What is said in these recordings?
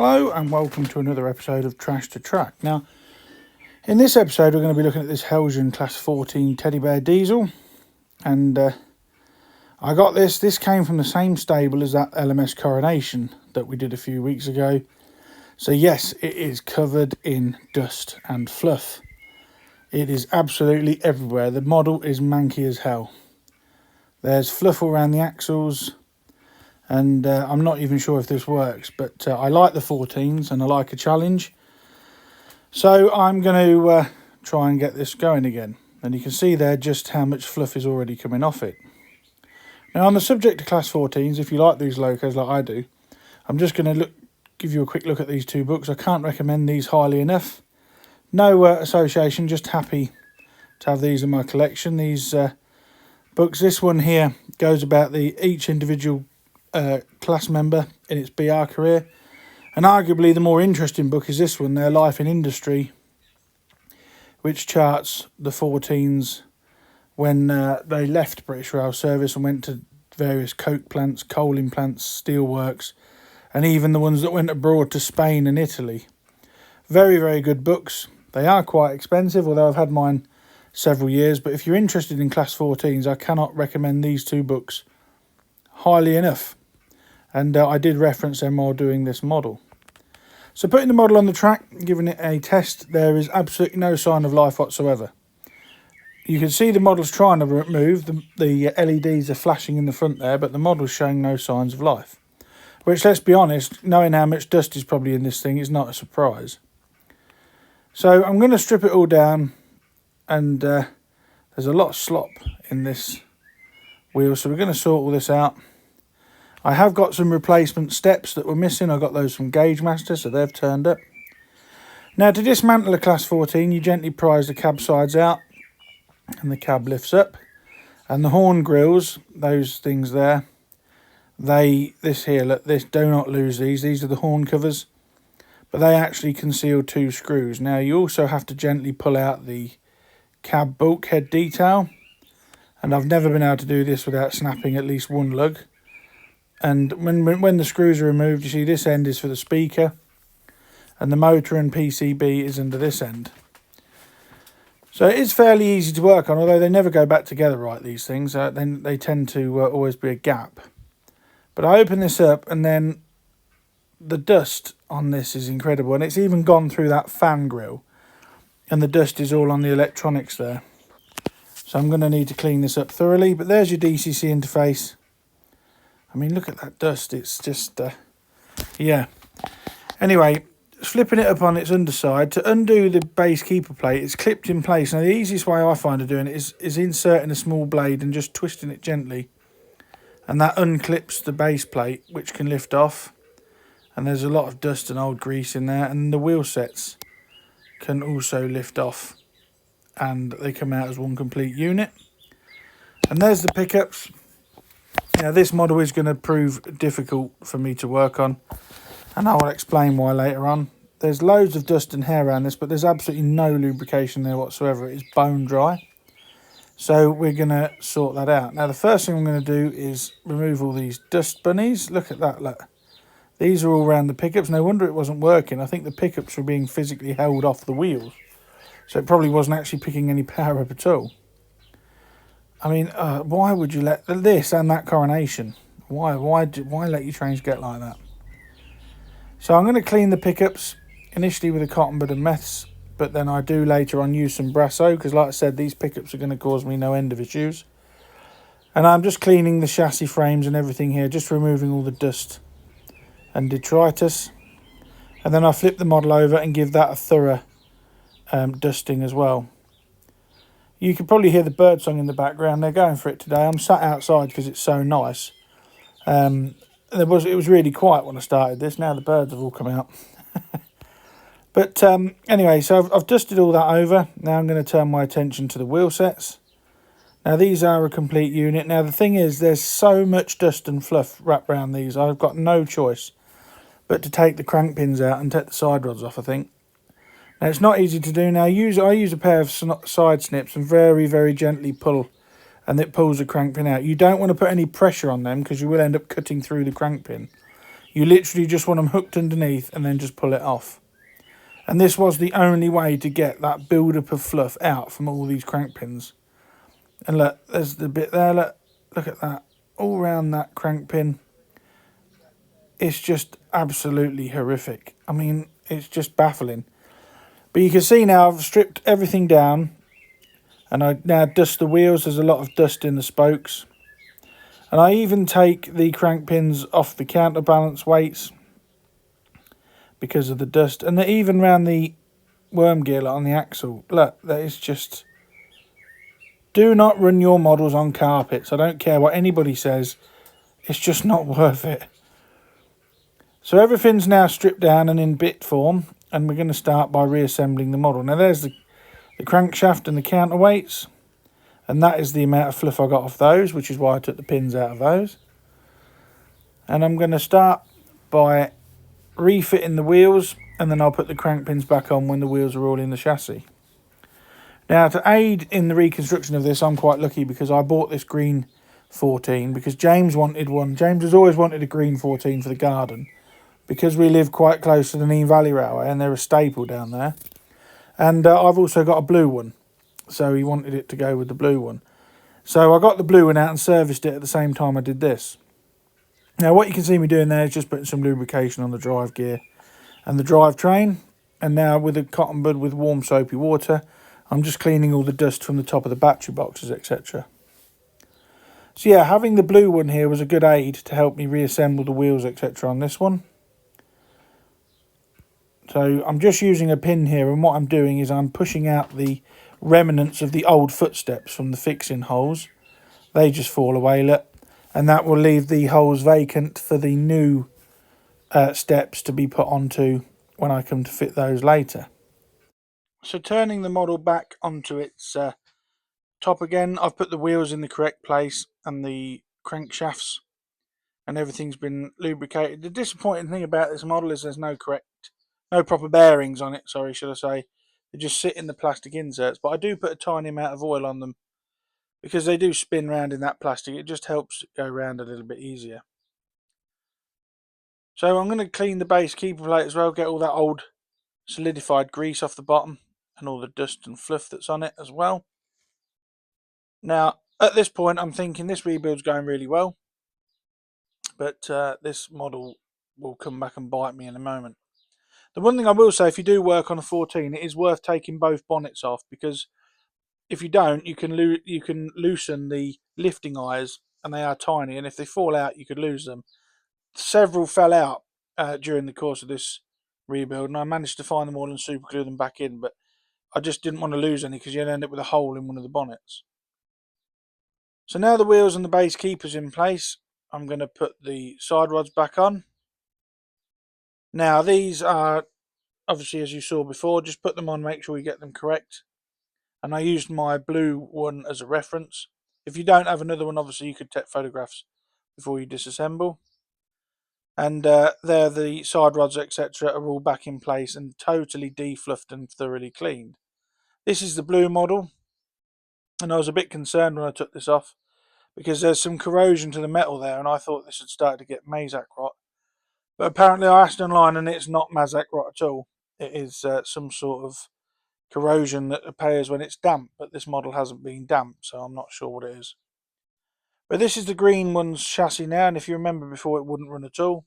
Hello and welcome to another episode of Trash to Track. Now, in this episode we're going to be looking at this Heljan Class 14 Teddy Bear Diesel. And I got this. This came from the same stable as that LMS Coronation that we did a few weeks ago. So yes, it is covered in dust and fluff. It is absolutely everywhere. The model is manky as hell. There's fluff all around the axles. And I'm not even sure if this works, but I like the 14s and I like a challenge. So I'm going to try and get this going again. And you can see there just how much fluff is already coming off it. Now on the subject of Class 14s, if you like these locos like I do, I'm just going to give you a quick look at these two books. I can't recommend these highly enough. No association, just happy to have these in my collection. These books, this one here goes about each individual class member in its BR career, and arguably the more interesting book is this one, Their Life in Industry, which charts the 14s when they left British Rail Service and went to various coke plants, coaling plants, steelworks, and even the ones that went abroad to Spain and Italy. Very, very good books. They are quite expensive, although I've had mine several years, but if you're interested in Class 14s, I cannot recommend these two books highly enough. And I did reference them while doing this model. So putting the model on the track, giving it a test, there is absolutely no sign of life whatsoever. You can see the model's trying to move. The LEDs are flashing in the front there, but the model's showing no signs of life. Which, let's be honest, knowing how much dust is probably in this thing is not a surprise. So I'm going to strip it all down, and there's a lot of slop in this wheel, so we're going to sort all this out. I have got some replacement steps that were missing. I got those from Gauge Master, so they've turned up. Now, to dismantle a Class 14, you gently prise the cab sides out, and the cab lifts up. And the horn grills, those things there, do not lose these. These are the horn covers, but they actually conceal two screws. Now, you also have to gently pull out the cab bulkhead detail, and I've never been able to do this without snapping at least one lug. And when the screws are removed, you see this end is for the speaker, and the motor and PCB is under this end. So it is fairly easy to work on, although they never go back together right, these things. Then they tend to always be a gap. But I open this up, and then the dust on this is incredible, and it's even gone through that fan grill, and the dust is all on the electronics there. So I'm going to need to clean this up thoroughly, but there's your DCC interface. I mean, look at that dust. It's just, yeah. Anyway, flipping it up on its underside. To undo the base keeper plate, it's clipped in place. Now, the easiest way I find of doing it is inserting a small blade and just twisting it gently. And that unclips the base plate, which can lift off. And there's a lot of dust and old grease in there. And the wheel sets can also lift off. And they come out as one complete unit. And there's the pickups. Now, this model is going to prove difficult for me to work on, and I will explain why later on. There's loads of dust and hair around this, but there's absolutely no lubrication there whatsoever. It is bone dry. So we're going to sort that out. Now, the first thing I'm going to do is remove all these dust bunnies. Look at that, look. These are all around the pickups. No wonder it wasn't working. I think the pickups were being physically held off the wheels. So it probably wasn't actually picking any power up at all. I mean, why would you let this and that Coronation? Why let your trains get like that? So I'm going to clean the pickups initially with a cotton bud and meths, but then I do later on use some Brasso because, like I said, these pickups are going to cause me no end of issues. And I'm just cleaning the chassis frames and everything here, just removing all the dust and detritus. And then I flip the model over and give that a thorough dusting as well. You can probably hear the birdsong in the background. They're going for it today. I'm sat outside because it's so nice. It was really quiet when I started this. Now the birds have all come out. But anyway, so I've dusted all that over. Now I'm going to turn my attention to the wheel sets. Now these are a complete unit. Now the thing is, there's so much dust and fluff wrapped around these. I've got no choice but to take the crank pins out and take the side rods off, I think. Now, it's not easy to do. Now, I use a pair of side snips and very, very gently pull, and it pulls the crank pin out. You don't want to put any pressure on them because you will end up cutting through the crank pin. You literally just want them hooked underneath and then just pull it off. And this was the only way to get that build-up of fluff out from all these crank pins. And look, there's the bit there, look at that. All around that crank pin. It's just absolutely horrific. I mean, it's just baffling. But you can see now I've stripped everything down. And I now dust the wheels. There's a lot of dust in the spokes. And I even take the crank pins off the counterbalance weights because of the dust. And even around the worm gear on the axle. Look, that is just... Do not run your models on carpets. I don't care what anybody says. It's just not worth it. So everything's now stripped down and in bit form. And we're going to start by reassembling the model. Now there's the crankshaft and the counterweights. And that is the amount of fluff I got off those, which is why I took the pins out of those. And I'm going to start by refitting the wheels, and then I'll put the crank pins back on when the wheels are all in the chassis. Now, to aid in the reconstruction of this, I'm quite lucky because I bought this green 14 because James wanted one. James has always wanted a green 14 for the garden because we live quite close to the Nene Valley Railway and they're a staple down there. And I've also got a blue one. So he wanted it to go with the blue one. So I got the blue one out and serviced it at the same time I did this. Now what you can see me doing there is just putting some lubrication on the drive gear and the drivetrain. And now with a cotton bud with warm soapy water, I'm just cleaning all the dust from the top of the battery boxes, etc. So yeah, having the blue one here was a good aid to help me reassemble the wheels, etc. on this one. So I'm just using a pin here, and what I'm doing is I'm pushing out the remnants of the old footsteps from the fixing holes. They just fall away, look, and that will leave the holes vacant for the new steps to be put onto when I come to fit those later. So turning the model back onto its top again, I've put the wheels in the correct place and the crankshafts, and everything's been lubricated. The disappointing thing about this model is there's no proper bearings on it, sorry, should I say. They just sit in the plastic inserts, but I do put a tiny amount of oil on them because they do spin round in that plastic. It just helps it go round a little bit easier. So I'm going to clean the base keeper plate as well, get all that old solidified grease off the bottom and all the dust and fluff that's on it as well. Now, at this point, I'm thinking this rebuild's going really well, but this model will come back and bite me in a moment. The one thing I will say, if you do work on a 14, it is worth taking both bonnets off, because if you don't, you can loosen the lifting eyes, and they are tiny, and if they fall out, you could lose them. Several fell out during the course of this rebuild, and I managed to find them all and super glue them back in, but I just didn't want to lose any because you'd end up with a hole in one of the bonnets. So now the wheels and the base keeper's in place, I'm going to put the side rods back on. Now these are obviously, as you saw before, just put them on, make sure you get them correct. And I used my blue one as a reference. If you don't have another one, obviously you could take photographs before you disassemble. And there the side rods, etc. are all back in place and totally defluffed and thoroughly cleaned. This is the blue model, and I was a bit concerned when I took this off because there's some corrosion to the metal there, and I thought this had started to get Mazak rot. But apparently I asked online and it's not Mazak rot at all. It is some sort of corrosion that appears when it's damp, but this model hasn't been damp, so I'm not sure what it is. But this is the green one's chassis now, and if you remember before, it wouldn't run at all.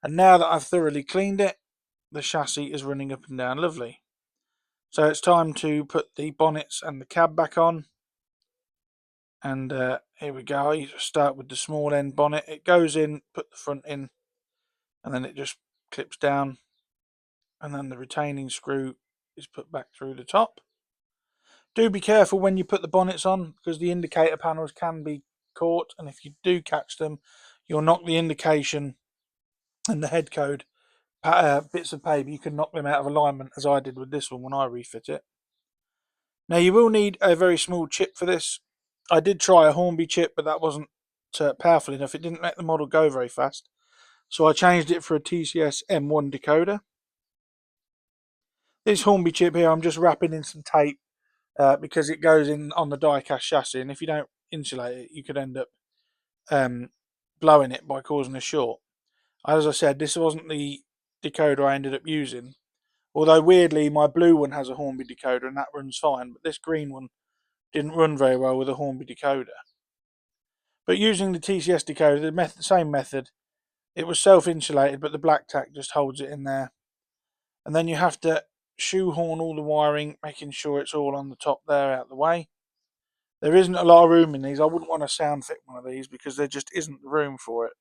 And now that I've thoroughly cleaned it, the chassis is running up and down lovely. So it's time to put the bonnets and the cab back on. And here we go. You start with the small end bonnet. It goes in, put the front in, and then it just clips down. And then the retaining screw is put back through the top. Do be careful when you put the bonnets on, because the indicator panels can be caught, and if you do catch them, you'll knock the indication and the head code bits of paper. You can knock them out of alignment, as I did with this one when I refit it. Now you will need a very small chip for this. I did try a Hornby chip, but that wasn't powerful enough. It didn't let the model go very fast, so I changed it for a TCS M1 decoder. This Hornby chip here, I'm just wrapping in some tape because it goes in on the die-cast chassis, and if you don't insulate it, you could end up blowing it by causing a short. As I said, this wasn't the decoder I ended up using. Although weirdly, my blue one has a Hornby decoder and that runs fine, but this green one didn't run very well with a Hornby decoder. But using the TCS decoder, the same method, it was self-insulated, but the black tack just holds it in there. And then you have to shoehorn all the wiring, making sure it's all on the top there out of the way. There isn't a lot of room in these. I wouldn't want to sound fit one of these because there just isn't room for it.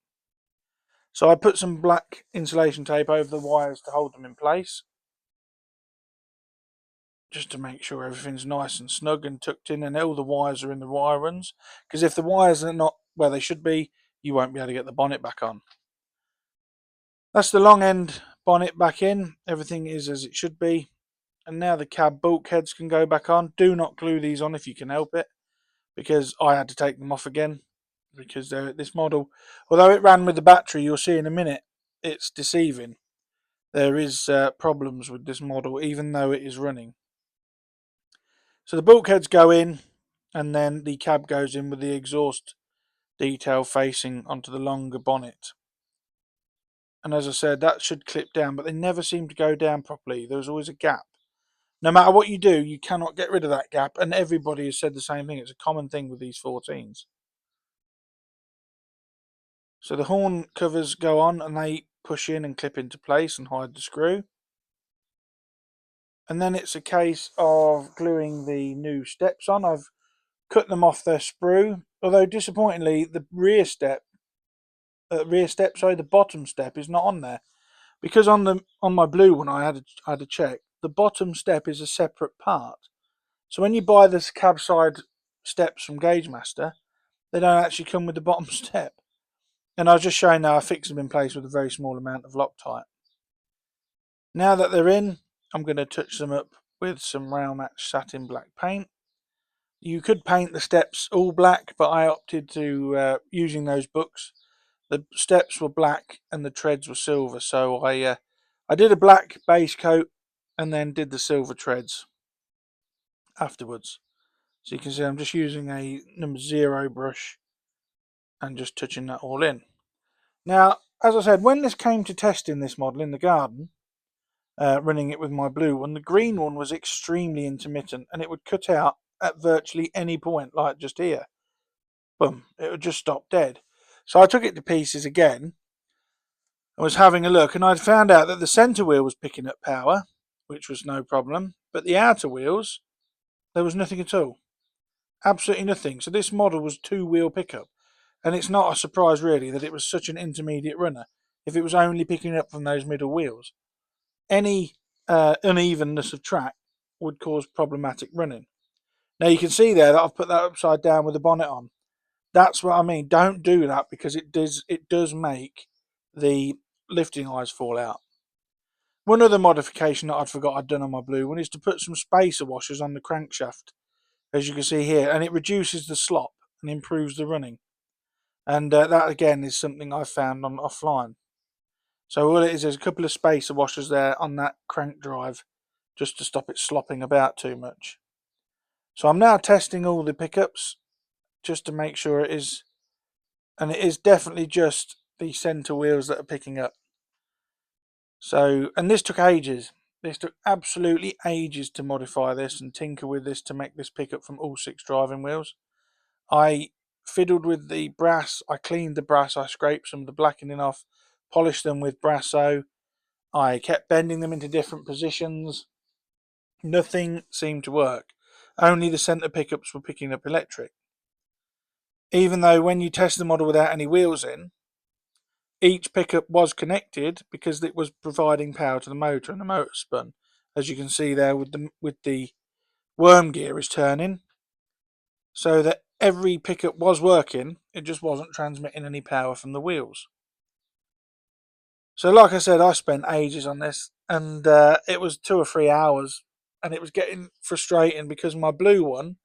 So I put some black insulation tape over the wires to hold them in place, just to make sure everything's nice and snug and tucked in and all the wires are in the wire runs. Because if the wires are not where they should be, you won't be able to get the bonnet back on. That's the long end bonnet back in. Everything is as it should be. And now the cab bulkheads can go back on. Do not glue these on if you can help it, because I had to take them off again. Because this model, although it ran with the battery, you'll see in a minute, it's deceiving. There is problems with this model, even though it is running. So the bulkheads go in, and then the cab goes in with the exhaust detail facing onto the longer bonnet. And as I said, that should clip down, but they never seem to go down properly. There's always a gap. No matter what you do, you cannot get rid of that gap, and everybody has said the same thing. It's a common thing with these 14s. So the horn covers go on and they push in and clip into place and hide the screw. And then it's a case of gluing the new steps on. I've cut them off their sprue, although disappointingly the the bottom step is not on there. Because on my blue one I had to check, the bottom step is a separate part. So when you buy this cab side steps from Gauge Master, they don't actually come with the bottom step. And I was just showing now I fixed them in place with a very small amount of Loctite. Now that they're in, I'm going to touch them up with some Rail Match satin black paint. You could paint the steps all black, but I opted to using those books. The steps were black and the treads were silver, so I did a black base coat and then did the silver treads afterwards. So you can see I'm just using a number 0 brush and just touching that all in. Now, as I said, when this came to testing this model in the garden, running it with my blue one, the green one was extremely intermittent and it would cut out at virtually any point, like just here. Boom, it would just stop dead. So I took it to pieces again. I was having a look and I'd found out that the centre wheel was picking up power, which was no problem, but the outer wheels, there was nothing at all. Absolutely nothing. So this model was 2-wheel pickup. And it's not a surprise really that it was such an intermediate runner if it was only picking up from those middle wheels. Any unevenness of track would cause problematic running. Now you can see there that I've put that upside down with the bonnet on. That's what I mean. Don't do that because it does make the lifting eyes fall out. One other modification that I'd forgot I'd done on my blue one is to put some spacer washers on the crankshaft, as you can see here, and it reduces the slop and improves the running. And that again is something I found on offline. So all it is, there's a couple of spacer washers there on that crank drive just to stop it slopping about too much. So I'm now testing all the pickups just to make sure it is, and it is definitely just the centre wheels that are picking up. So, and this took ages. This took absolutely ages to modify this and tinker with this to make this pick up from all 6 driving wheels. I fiddled with the brass, I cleaned the brass, I scraped some of the blackening off, polished them with Brasso. I kept bending them into different positions. Nothing seemed to work. Only the centre pickups were picking up electric. Even though when you test the model without any wheels in, each pickup was connected because it was providing power to the motor and the motor spun. As you can see there with the worm gear is turning. So that every pickup was working, it just wasn't transmitting any power from the wheels. So like I said, I spent ages on this and it was 2 or 3 hours and it was getting frustrating because my blue one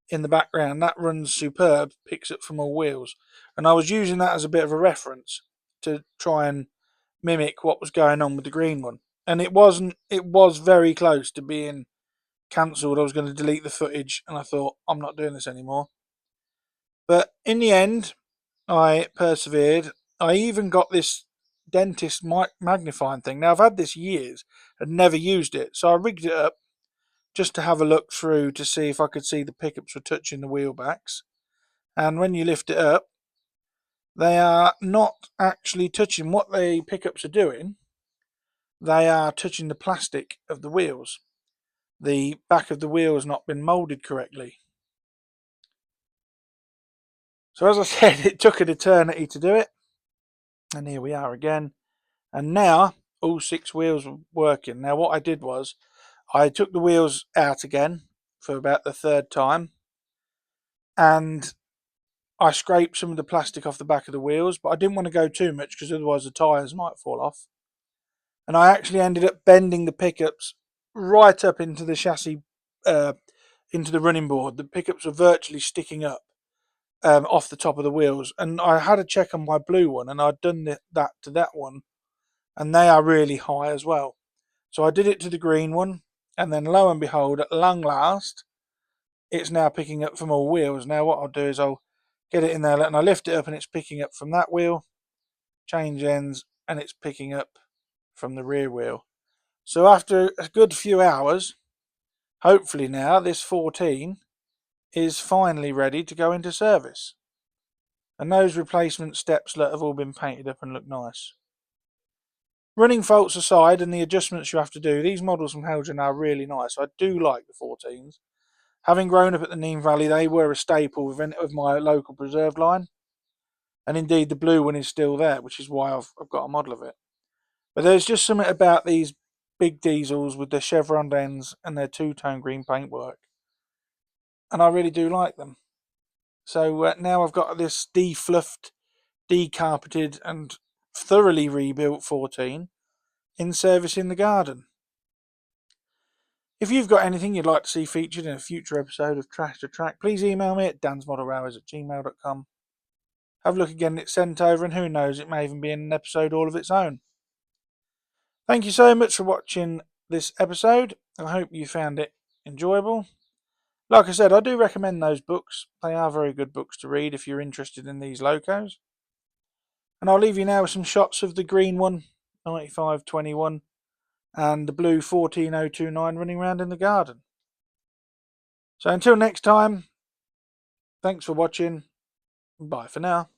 in the background, that runs superb, picks up from all wheels. And I was using that as a bit of a reference to try and mimic what was going on with the green one. And it wasn't, it was very close to being cancelled. I was going to delete the footage and I thought, I'm not doing this anymore. But in the end, I persevered. I even got this dentist magnifying thing. Now, I've had this years and never used it, so I rigged it up just to have a look through to see if I could see the pickups were touching the wheel backs. And when you lift it up, they are not actually touching. What the pickups are doing, they are touching the plastic of the wheels. The back of the wheel has not been moulded correctly. So as I said, it took an eternity to do it. And here we are again. And now all 6 wheels were working. Now what I did was I took the wheels out again for about the 3rd time, and I scraped some of the plastic off the back of the wheels, but I didn't want to go too much because otherwise the tyres might fall off. And I actually ended up bending the pickups right up into the chassis, into the running board. The pickups were virtually sticking up off the top of the wheels. And I had a check on my blue one, and I'd done that to that one, and they are really high as well. So I did it to the green one, and then lo and behold, at long last, it's now picking up from all wheels. Now what I'll do is I'll get it in there and I lift it up, and it's picking up from that wheel, change ends, and it's picking up from the rear wheel. So after a good few hours, hopefully now this 14 is finally ready to go into service. And those replacement steps have all been painted up and look nice. Running faults aside and the adjustments you have to do, these models from Heljan are really nice. I do like the 14s. Having grown up at the Nene Valley, they were a staple of my local preserved line. And indeed the blue one is still there, which is why I've got a model of it. But there's just something about these big diesels with their chevron ends and their two-tone green paintwork, and I really do like them. So now I've got this defluffed, decarpeted and thoroughly rebuilt 14 in service in the garden. If you've got anything you'd like to see featured in a future episode of Trash to Track, please email me at dansmodelrailways@gmail.com. Have a look again, it's sent over, and who knows, it may even be in an episode all of its own. Thank you so much for watching this episode. I hope you found it enjoyable. Like I said, I do recommend those books. They are very good books to read if you're interested in these locos. And I'll leave you now with some shots of the green one, 9521, and the blue 14029 running around in the garden. So until next time, thanks for watching. Bye for now.